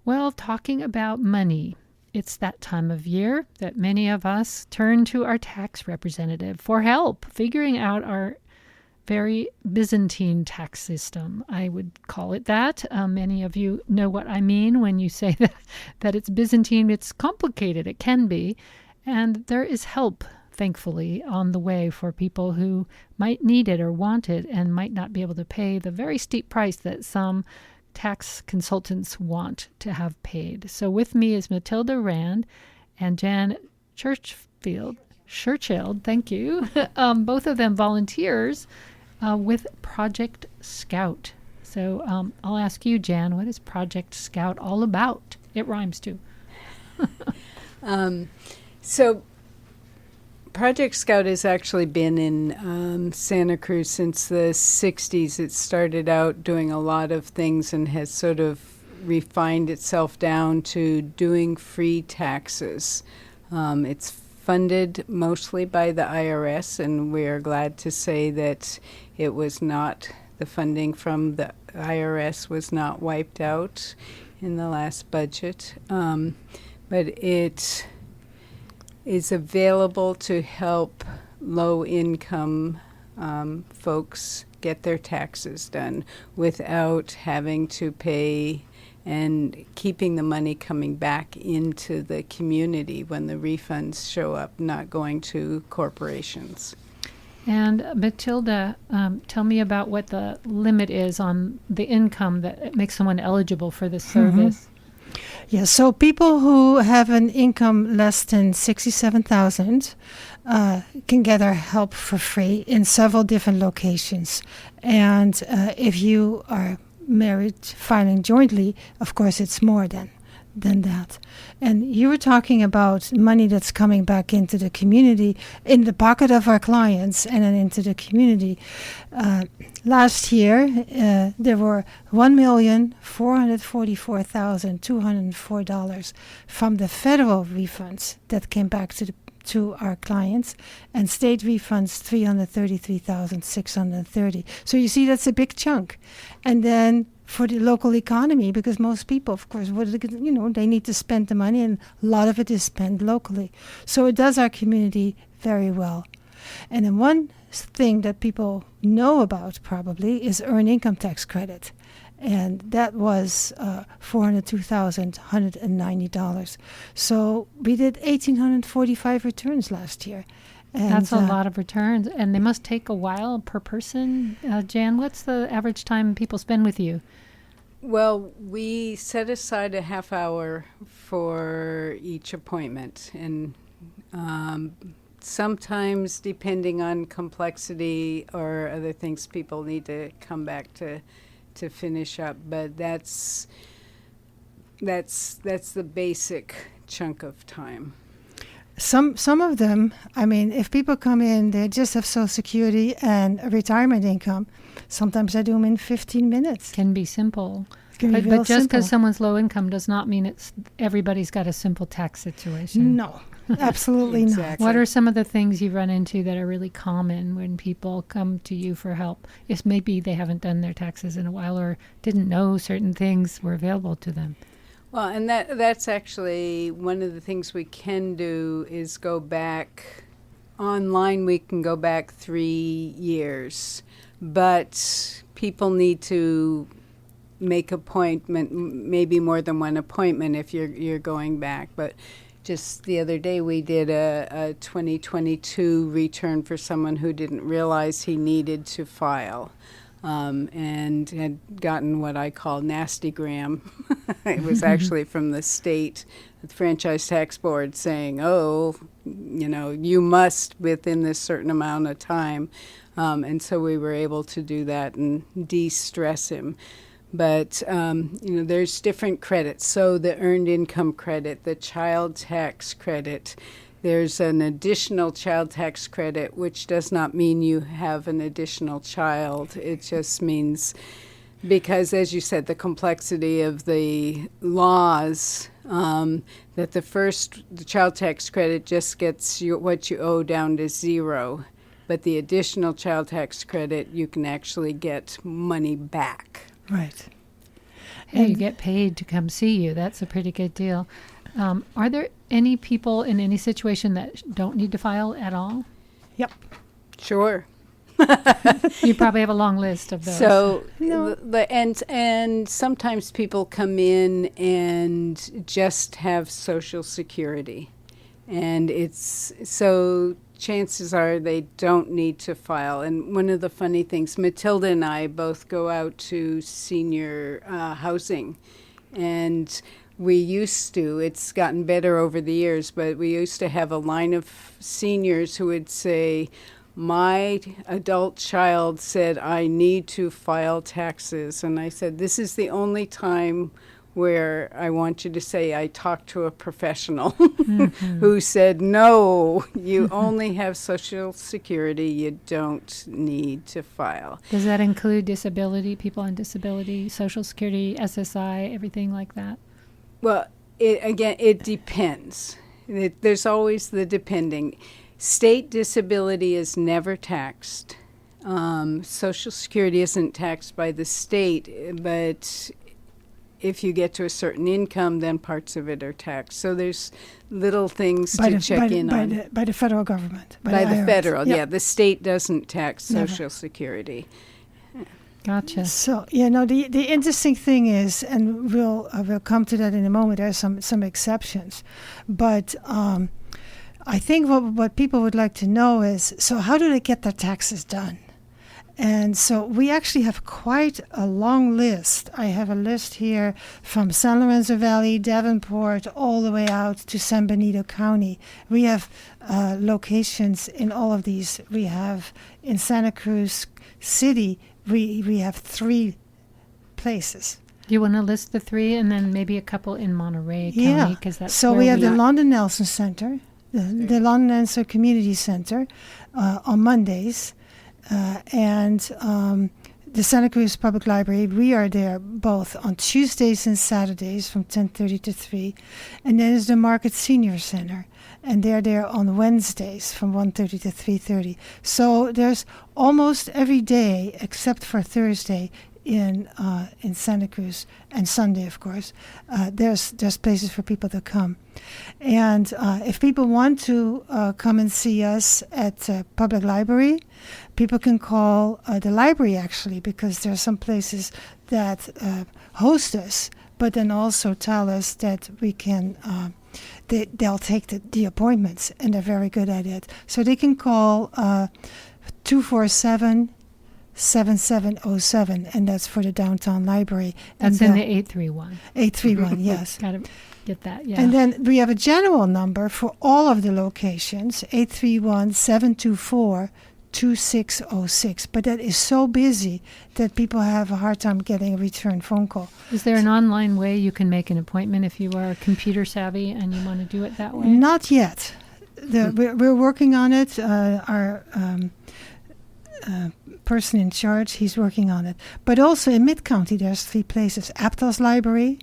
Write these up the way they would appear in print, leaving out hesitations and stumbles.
Well, talking about money, it's that time of year that many of us turn to our tax representative for help figuring out our very Byzantine tax system. I would call it that. Many of you know what I mean when you say that it's Byzantine. It's complicated. It can be. And there is help, thankfully, on the way for people who might need it or want it and might not be able to pay the very steep price that some tax consultants want to have paid. So with me is Mathilde Rand and Jan Shirchild, thank you. Both of them volunteers with Project Scout. So I'll ask you, Jan, what is Project Scout all about? It rhymes too. So Project Scout has actually been in Santa Cruz since the 60s. It started out doing a lot of things and has sort of refined itself down to doing free taxes. It's funded mostly by the IRS, and we are glad to say that it was not, the funding from the IRS was not wiped out in the last budget. But it is available to help low-income folks get their taxes done without having to pay and keeping the money coming back into the community when the refunds show up, not going to corporations. And Matilda, tell me about what the limit is on the income that makes someone eligible for this service. Yeah, so people who have an income less than 67,000 can get our help for free in several different locations. And if you are married filing jointly, of course it's more than that. And you were talking about money that's coming back into the community, in the pocket of our clients and then into the community. Last year, there were $1,444,204 from the federal refunds that came back to our clients, and state refunds $333,630. So you see, that's a big chunk. And then for the local economy, because most people, of course, they need to spend the money, and a lot of it is spent locally. So it does our community very well. And then one thing that people know about probably is earned income tax credit. And that was $402,190. So we did 1,845 returns last year. And that's a lot of returns, and they must take a while per person. Jan, what's the average time people spend with you? Well, we set aside a half hour for each appointment, and sometimes, depending on complexity or other things, people need to come back to finish up. But that's the basic chunk of time. Some of them, I mean, if people come in, they just have Social Security and a retirement income. Sometimes I do them in 15 minutes. Can be simple. But just because someone's low income does not mean everybody's got a simple tax situation. No, absolutely Exactly. not. What are some of the things you run into that are really common when people come to you for help? Yes, maybe they haven't done their taxes in a while or didn't know certain things were available to them. Well, and that's actually one of the things we can do is go back online. We can go back 3 years, but people need to make appointment, maybe more than one appointment if you're going back. But just the other day we did a 2022 return for someone who didn't realize he needed to file. And had gotten what I call nasty gram. It was actually from the state franchise tax board saying, you must within this certain amount of time. And so we were able to do that and de-stress him. But, there's different credits. So the earned income credit, the child tax credit, there's an additional child tax credit, which does not mean you have an additional child. It just means, because as you said, the complexity of the laws, that the child tax credit just gets what you owe down to zero. But the additional child tax credit, you can actually get money back. Right. Hey, you get paid to come see you. That's a pretty good deal. Are there any people in any situation that don't need to file at all? Yep. Sure. You probably have a long list of those. So, No. and sometimes people come in and just have Social Security, and it's so chances are they don't need to file. And one of the funny things, Mathilde and I both go out to senior housing, and we used to, it's gotten better over the years, but we used to have a line of seniors who would say, my adult child said I need to file taxes. And I said, this is the only time where I want you to say I talked to a professional who said, no, you only have Social Security. You don't need to file. Does that include disability, people on disability, Social Security, SSI, everything like that? Well, it depends. There's always the depending. State disability is never taxed. Social Security isn't taxed by the state, but if you get to a certain income, then parts of it are taxed. So there's little things to check in on. By the federal government. By the IRS. federal, Yep. yeah. The state doesn't tax Never. Social Security. Gotcha. So, the interesting thing is, and we'll come to that in a moment, there are some exceptions. But I think what people would like to know is, so how do they get their taxes done? And so we actually have quite a long list. I have a list here from San Lorenzo Valley, Davenport, all the way out to San Benito County. We have locations in all of these. We have in Santa Cruz City, we have 3 places. Do you want to list the 3 and then maybe a couple in Monterey County? Yeah. 'Cause that's So where we have the are. London Nelson Center, the London Nelson Community Center on Mondays, and the Santa Cruz Public Library. We are there both on Tuesdays and Saturdays from 10:30 to 3. And then there's the Market Senior Center, and they're there on Wednesdays from 1:30 to 3:30. So there's almost every day except for Thursday in Santa Cruz, and Sunday, of course. There's places for people to come. And if people want to come and see us at Public Library, people can call the library, actually, because there are some places that host us, but then also tell us that we can, they'll take the appointments, and they're very good at it. So they can call 247-7707, and that's for the downtown library. That's and in the 831. 831, yes. Got to get that, yeah. And then we have a general number for all of the locations, 831-724-2606. But that is so busy that people have a hard time getting a return phone call. Is there an online way you can make an appointment if you are computer savvy and you want to do it that way? Not yet. We're working on it. Our person in charge, he's working on it. But also in Mid-County, there's 3 places. Aptos Library,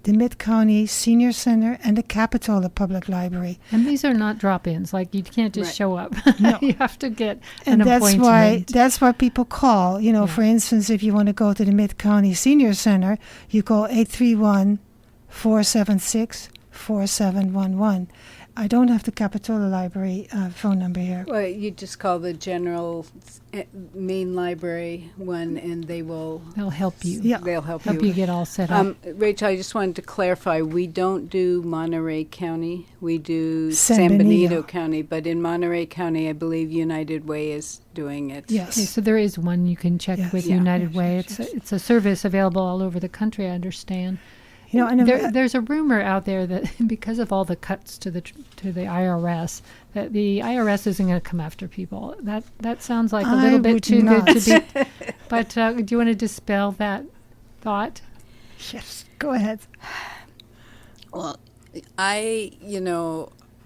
the Mid-County Senior Center, and the Capitola Public Library. And these are not drop-ins. Like, you can't just Right. show up. No. You have to get And an appointment. that's why people call. Yeah. For instance, if you want to go to the Mid-County Senior Center, you call 831-476-4711. I don't have the Capitola Library phone number here. Well, you just call the general main library one, and they'll help you. Yeah. help Help you get all set up. Rachel, I just wanted to clarify, we don't do Monterey County. We do San San Benito Benito County, but in Monterey County, I believe United Way is doing it. Yes. Okay, so there is one you can check Yes. with Yeah. United Yes, Way. yes, yes. It's a service available all over the country, I understand. And There's a rumor out there that because of all the cuts to the IRS, that the IRS isn't going to come after people. That sounds like a little bit too good to be. But do you want to dispel that thought? yes, go ahead. Well, I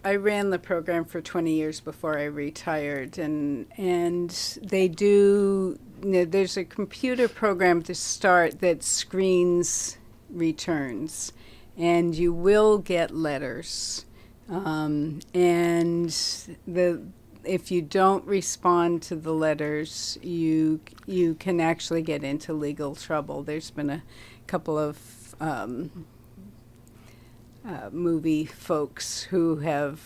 ran the program for 20 years before I retired, and they do. There's a computer program to start that screens returns, and you will get letters, and if you don't respond to the letters, you can actually get into legal trouble. There's been a couple of movie folks who have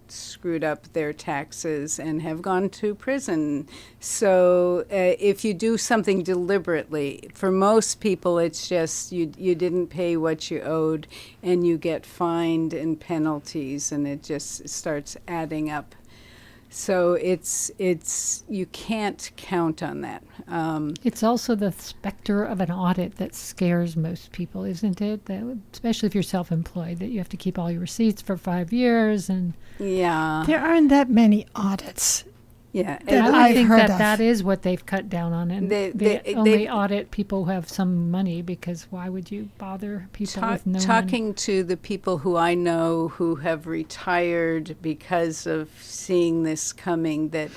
screwed up their taxes and have gone to prison. So if you do something deliberately, for most people it's just you didn't pay what you owed and you get fined and penalties, and it just starts adding up. So it's you can't count on that. It's also the specter of an audit that scares most people, isn't it? That, especially if you're self-employed, that you have to keep all your receipts for 5 years, and Yeah. There aren't that many audits. Yeah. That I would I've think heard that of. that is what they've cut down on, and they only audit people who have some money, because why would you bother people with no money? Talking to the people who I know who have retired because of seeing this coming, that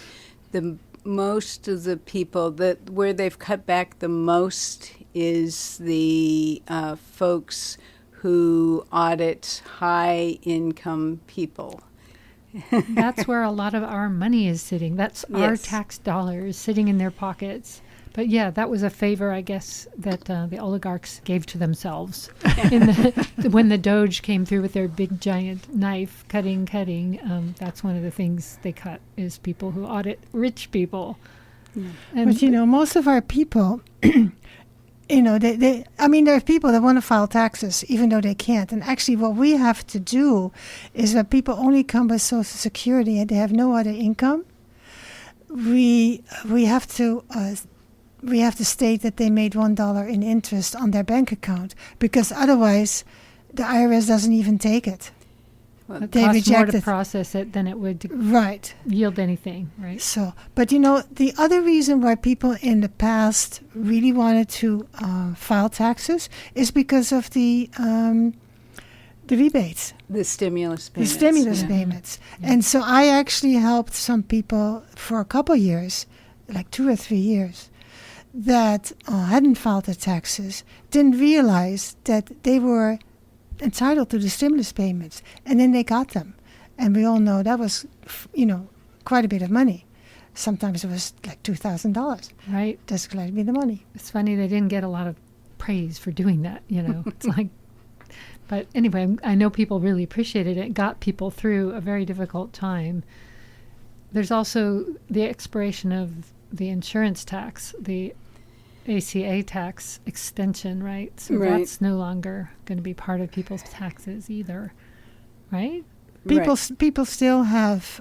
the most of the people that where they've cut back the most is the folks who audit high income people. That's where a lot of our money is sitting. That's our Yes. tax dollars sitting in their pockets. But yeah, that was a favor, I guess, that the oligarchs gave to themselves. When the Doge came through with their big giant knife, cutting, that's one of the things they cut, is people who audit rich people. And But most of our people, I mean, there are people that want to file taxes even though they can't. And actually, what we have to do is that people only come with Social Security and they have no other income. We have to state that they made $1 in interest on their bank account, because otherwise, the IRS doesn't even take it. it they costs more reject to it. process it than it would Right. yield anything, right? So, but the other reason why people in the past really wanted to file taxes is because of the rebates, The stimulus the payments. stimulus yeah. payments. And so I actually helped some people for a couple years, like 2 or 3 years, that hadn't filed their taxes, didn't realize that they were entitled to the stimulus payments, and then they got them. And we all know that was, quite a bit of money. Sometimes it was like $2,000. Right. That's glad to be the money. It's funny they didn't get a lot of praise for doing that, It's like, but anyway, I know people really appreciated it. It got people through a very difficult time. There's also the expiration of the insurance tax, the ACA tax extension, right? So Right. that's no longer going to be part of people's taxes either, right? People still have.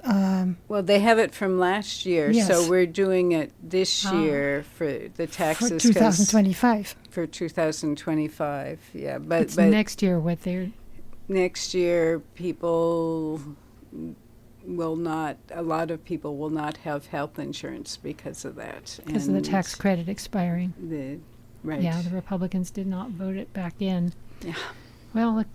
Well, they have it from last year, Yes. so we're doing it this Ah. year for the For taxes. 'cause 2025. For 2025, yeah. But It's next year what they're next year, people will not. A lot of people will not have health insurance because of that. because of the And tax credit expiring. Right. Yeah, the Republicans did not vote it back in. Yeah. Well, look,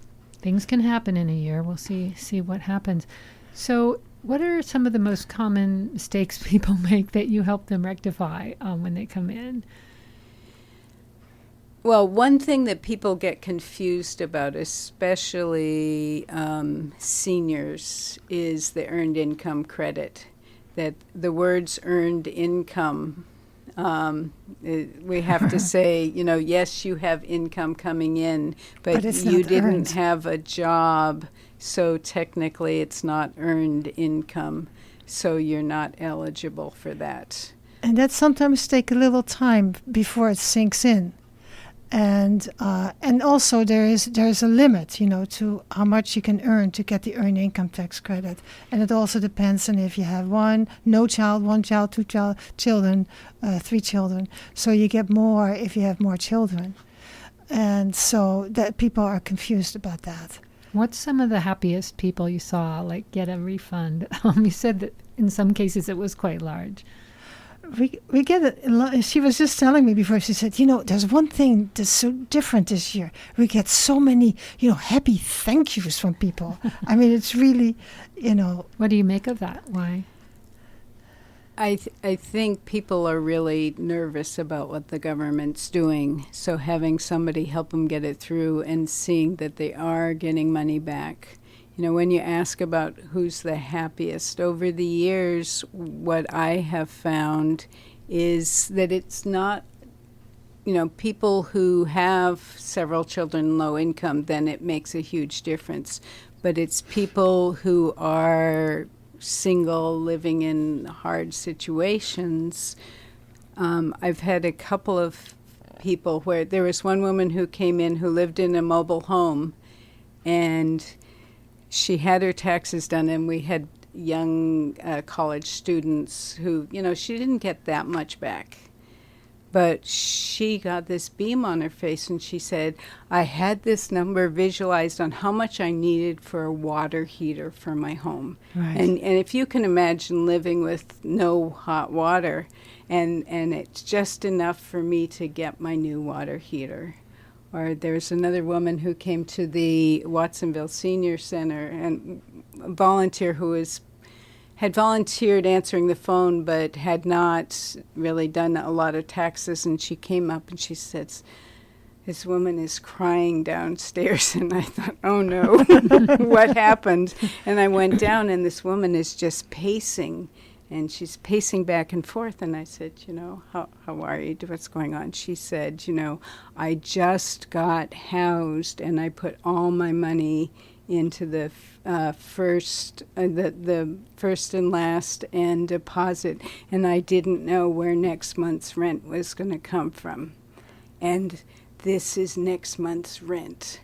things can happen in a year. We'll see what happens. So, what are some of the most common mistakes people make that you help them rectify when they come in? Well, one thing that people get confused about, especially seniors, is the earned income credit. That the words earned income, we have to say, yes, you have income coming in, but it's you not didn't earned. have a job, so technically it's not earned income, so you're not eligible for that. And that sometimes take a little time before it sinks in. And also there's a limit, to how much you can earn to get the earned income tax credit. And it also depends on if you have no child, 1 child, 2 children, 3 children. So you get more if you have more children. And so that people are confused about that. What's some of the happiest people you saw, get a refund? You said that in some cases it was quite large. We get it. She was just telling me before. She said, there's one thing that's so different this year. We get so many, happy thank yous from people. I mean, it's really, What do you make of that? Why? I think people are really nervous about what the government's doing. So having somebody help them get it through and seeing that they are getting money back. When you ask about who's the happiest, over the years, what I have found is that it's not people who have several children, low income, then it makes a huge difference. But it's people who are single, living in hard situations. I've had a couple of people where there was one woman who came in who lived in a mobile home, and she had her taxes done, and we had young college students who, she didn't get that much back. But she got this beam on her face, and she said, I had this number visualized on how much I needed for a water heater for my home. Right. And if you can imagine living with no hot water, and it's just enough for me to get my new water heater. Or there's another woman who came to the Watsonville Senior Center, and a volunteer who had volunteered answering the phone but had not really done a lot of taxes, and she came up and she said, this woman is crying downstairs, and I thought, oh no, what happened? And I went down, and this woman is just pacing, and she's pacing back and forth, and I said, how are you? What's going on? She said, I just got housed, and I put all my money into the first and last and deposit, and I didn't know where next month's rent was going to come from, and this is next month's rent.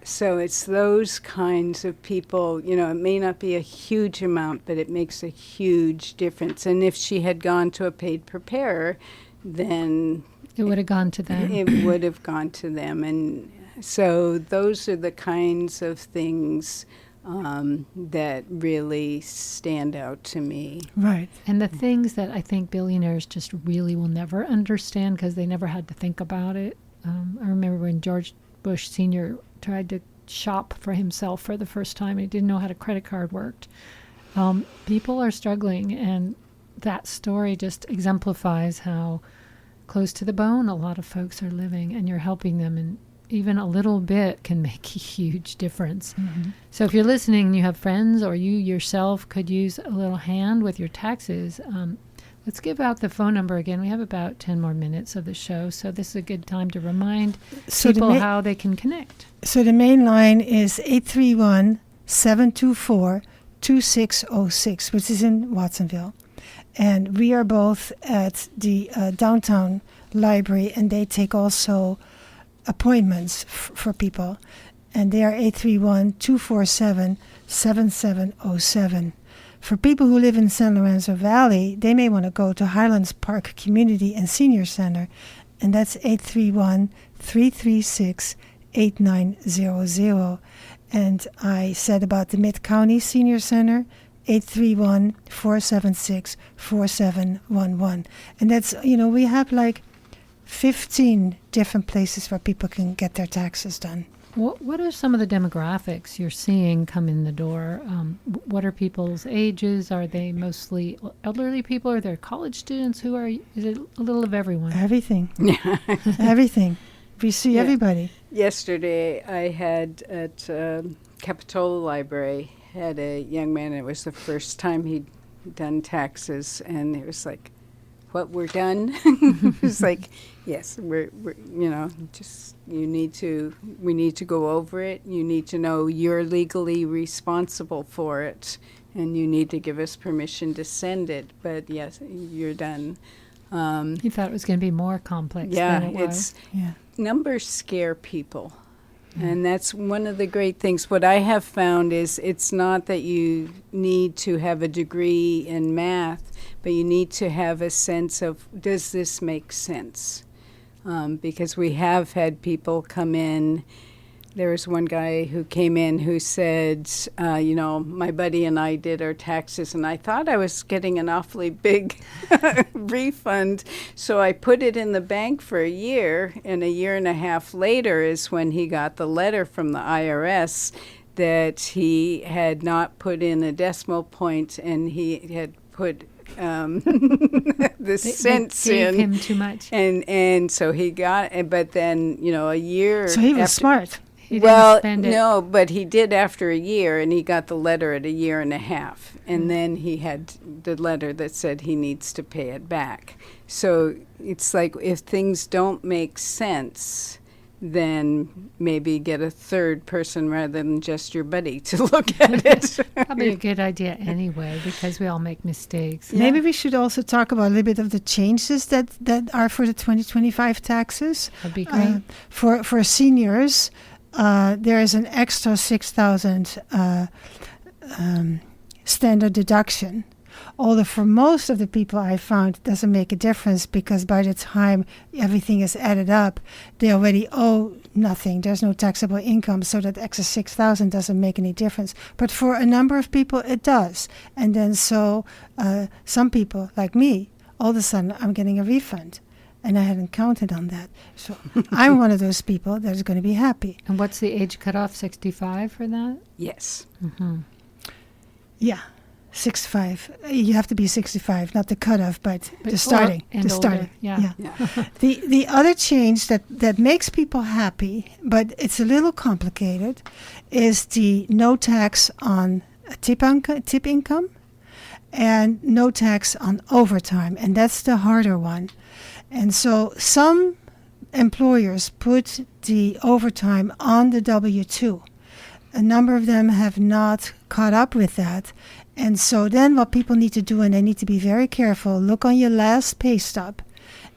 So it's those kinds of people, it may not be a huge amount, but it makes a huge difference. And if she had gone to a paid preparer, then it would have gone to them. It would have gone to them. And so those are the kinds of things that really stand out to me. Right. And the things that I think billionaires just really will never understand because they never had to think about it. I remember when George Bush Sr. tried to shop for himself for the first time. He didn't know how a credit card worked. People are struggling, and that story just exemplifies how close to the bone a lot of folks are living, and you're helping them, and even a little bit can make a huge difference. Mm-hmm. So if you're listening and you have friends or you yourself could use a little hand with your taxes, let's give out the phone number again. We have about 10 more minutes of the show, so this is a good time to remind people how they can connect. So the main line is 831-724-2606, which is in Watsonville. And we are both at the downtown library, and they take also appointments for people. And they are 831-247-7707. For people who live in San Lorenzo Valley, they may want to go to Highlands Park Community and Senior Center, and that's 831-336-8900. And I said about the Mid-County Senior Center, 831-476-4711. And that's, we have like 15 different places where people can get their taxes done. What are some of the demographics you're seeing come in the door? What are people's ages? Are they mostly elderly people? Are there college students? Is it a little of everyone? Everything. Everything. We see everybody. Yesterday I had at Capitola Library, had a young man, it was the first time he'd done taxes, and it was like, what, we're done? It was like, yes, we're just, we need to go over it. You need to know you're legally responsible for it, and you need to give us permission to send it. But yes, you're done. You thought it was going to be more complex than it was. Numbers scare people. And that's one of the great things. What I have found is it's not that you need to have a degree in math, but you need to have a sense of, does this make sense? Because we have had people come in. There was one guy who came in who said, my buddy and I did our taxes, and I thought I was getting an awfully big refund. So I put it in the bank for a year, and a year and a half later is when he got the letter from the IRS that he had not put in a decimal point, and he had put the cents gave in him too much, and so he got it. But then a year. So he was smart. He well, didn't spend it. no, but he did after a year, and he got the letter at a year and a half. And then he had the letter that said he needs to pay it back. So it's like if things don't make sense, then maybe get a third person rather than just your buddy to look at it. Probably a good idea anyway, because we all make mistakes. Yeah. Maybe we should also talk about a little bit of the changes that are for the 2025 taxes. That'd be great. For seniors, there is an extra 6,000 standard deduction. Although for most of the people I found, it doesn't make a difference because by the time everything is added up, they already owe nothing. There's no taxable income, so that extra 6,000 doesn't make any difference. But for a number of people, it does. And then so some people, like me, all of a sudden I'm getting a refund. And I hadn't counted on that. So I'm one of those people that is going to be happy. And what's the age cutoff? 65 for that? Yes. Mm-hmm. Yeah. 65. You have to be 65, not the cutoff, but the Or- starting. and The older, starting. yeah. Yeah. The other change that makes people happy, but it's a little complicated, is the no tax on tip income and no tax on overtime, and that's the harder one. And so some employers put the overtime on the W-2. A number of them have not caught up with that. And so then what people need to do, and they need to be very careful, look on your last pay stub.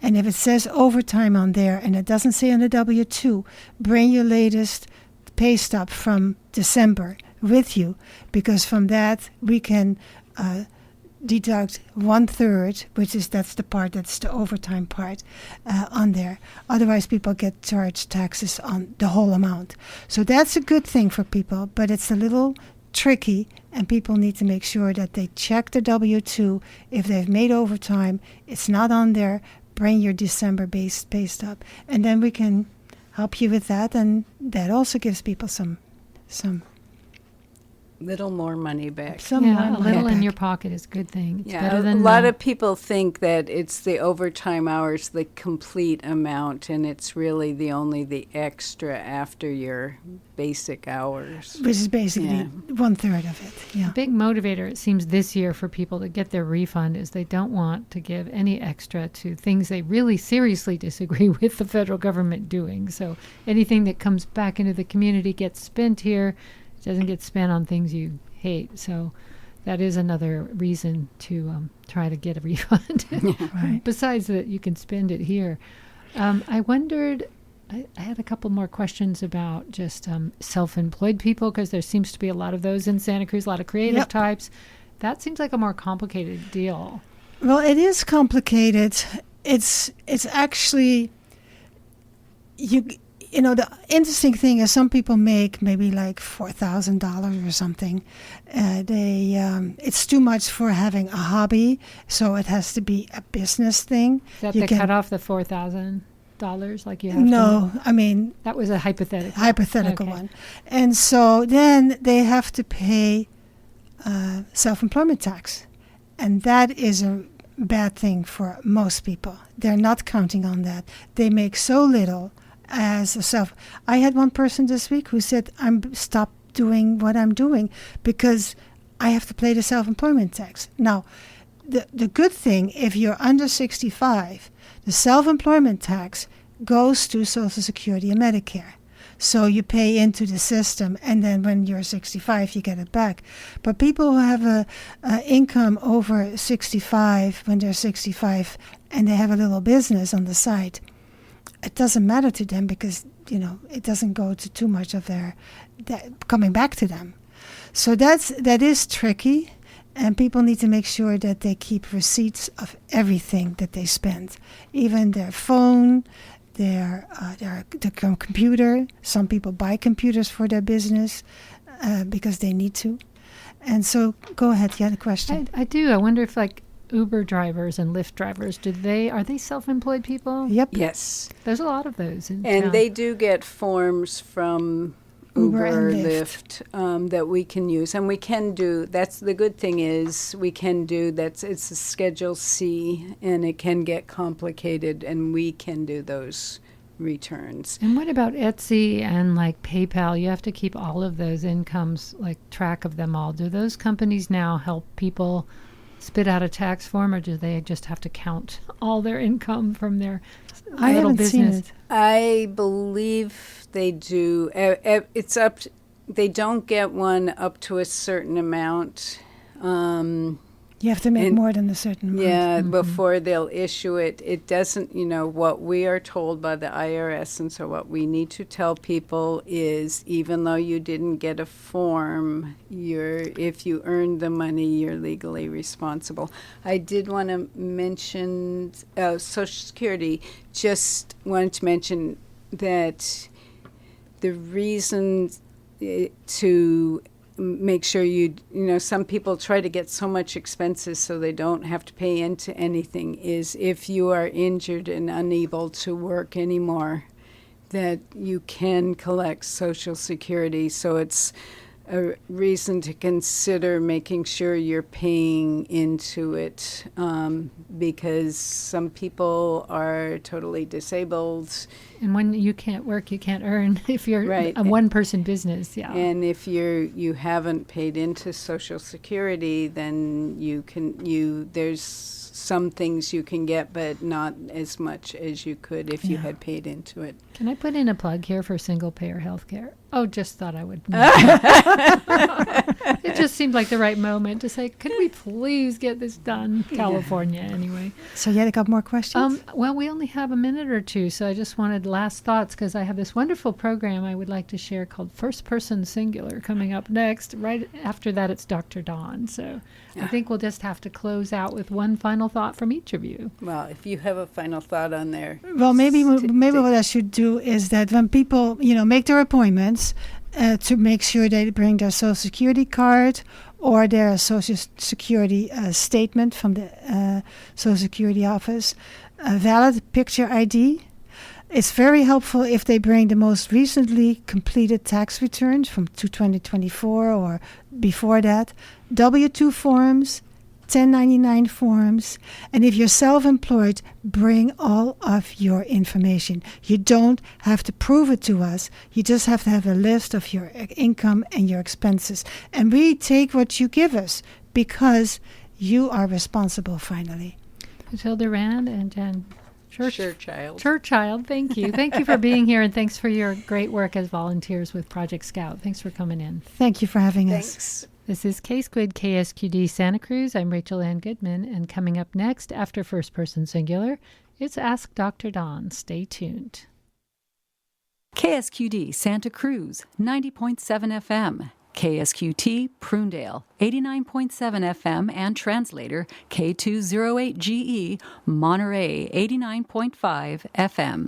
And if it says overtime on there and it doesn't say on the W-2, bring your latest pay stub from December with you, because from that we can deduct 1/3, that's the part that's the overtime part on there. Otherwise, people get charged taxes on the whole amount. So that's a good thing for people, but it's a little tricky, and people need to make sure that they check the W-2. If they've made overtime, it's not on there, bring your December-based pay stub. And then we can help you with that, and that also gives people some Little more money back. more Yeah, a money little in back. your pocket is a good thing. It's Yeah, better a than lot none. of people think that it's the overtime hours, the complete amount, and it's really the extra after your basic hours. Which is basically 1/3 of it. Yeah. Big motivator, it seems, this year for people to get their refund is they don't want to give any extra to things they really seriously disagree with the federal government doing. So anything that comes back into the community gets spent here. It doesn't get spent on things you hate. So that is another reason to try to get a refund. Right. Besides that, you can spend it here. I wondered, I had a couple more questions about just self-employed people, because there seems to be a lot of those in Santa Cruz, a lot of creative Yep. types. That seems like a more complicated deal. Well, it is complicated. It's actually you know, the interesting thing is some people make maybe like $4,000 or something. It's too much for having a hobby, so it has to be a business thing. Is that You they can- cut off the $4,000 like you have to? No, I mean That was a hypothetical. hypothetical Okay. one. And so then they have to pay self-employment tax, and that is a bad thing for most people. They're not counting on that. They make so little as a self. I had one person this week who said, "I'm stop doing what I'm doing because I have to pay the self-employment tax." Now, the good thing, if you're under 65, the self-employment tax goes to Social Security and Medicare. So you pay into the system, and then when you're 65, you get it back. But people who have a income over 65, when they're 65, and they have a little business on the side, it doesn't matter to them because, you know, it doesn't go to too much of that coming back to them. So that is tricky, and people need to make sure that they keep receipts of everything that they spend, even their phone, their computer. Some people buy computers for their business because they need to. And so, go ahead. You had a question. I do. I wonder if, like, Uber drivers and Lyft drivers, are they self-employed people? Yep. Yes. There's a lot of those in And town. they do get forms from Uber Uber, and Lyft, that we can use. And we can do, that's the good thing is we can do, it's a Schedule C, and it can get complicated, and we can do those returns. And what about Etsy and like PayPal? You have to keep all of those incomes, like track of them all. Do those companies now help people spit out a tax form, or do they just have to count all their income from their I little haven't business? seen it. I believe they do. It's up. They don't get one up to a certain amount. You have to make And- more than a certain amount. Yeah, before they'll issue it. It doesn't, what we are told by the IRS, and so what we need to tell people is even though you didn't get a form, if you earned the money, you're legally responsible. I did want to mention Social Security. Just wanted to mention that the reason to make sure some people try to get so much expenses so they don't have to pay into anything, is if you are injured and unable to work anymore, that you can collect Social Security. So it's a reason to consider making sure you're paying into it, because some people are totally disabled. And when you can't work, you can't earn if you're Right. a one-person business. Yeah. And if you haven't paid into Social Security, then there's some things you can get, but not as much as you could if you had paid into it. Can I put in a plug here for single-payer health care? Oh, just thought I would. It just seemed like the right moment to say, could we please get this done? California, anyway. So you had a couple more questions? Well, we only have a minute or two, so I just wanted last thoughts because I have this wonderful program I would like to share called First Person Singular coming up next. Right after that, it's Dr. Dawn. So I think we'll just have to close out with one final thought from each of you. Well, if you have a final thought on there. Well, maybe what I should do is that when people, make their appointments, to make sure they bring their Social Security card or their Social Security statement from the Social Security office, a valid picture ID. It's very helpful if they bring the most recently completed tax returns from 2024 or before that, W-2 forms, 1099 forms, and if you're self-employed, bring all of your information. You don't have to prove it to us. You just have to have a list of your income and your expenses. And we take what you give us because you are responsible finally. Mathilde Rand and Jen Shirchild. Thank you. Thank you for being here, and thanks for your great work as volunteers with Project Scout. Thanks for coming in. Thank you for having us. Thanks. This is K-Squid KSQD Santa Cruz. I'm Rachel Ann Goodman, and coming up next after First Person Singular, it's Ask Dr. Dawn. Stay tuned. KSQD Santa Cruz, 90.7 FM. KSQT Prunedale, 89.7 FM and translator K208GE Monterey, 89.5 FM.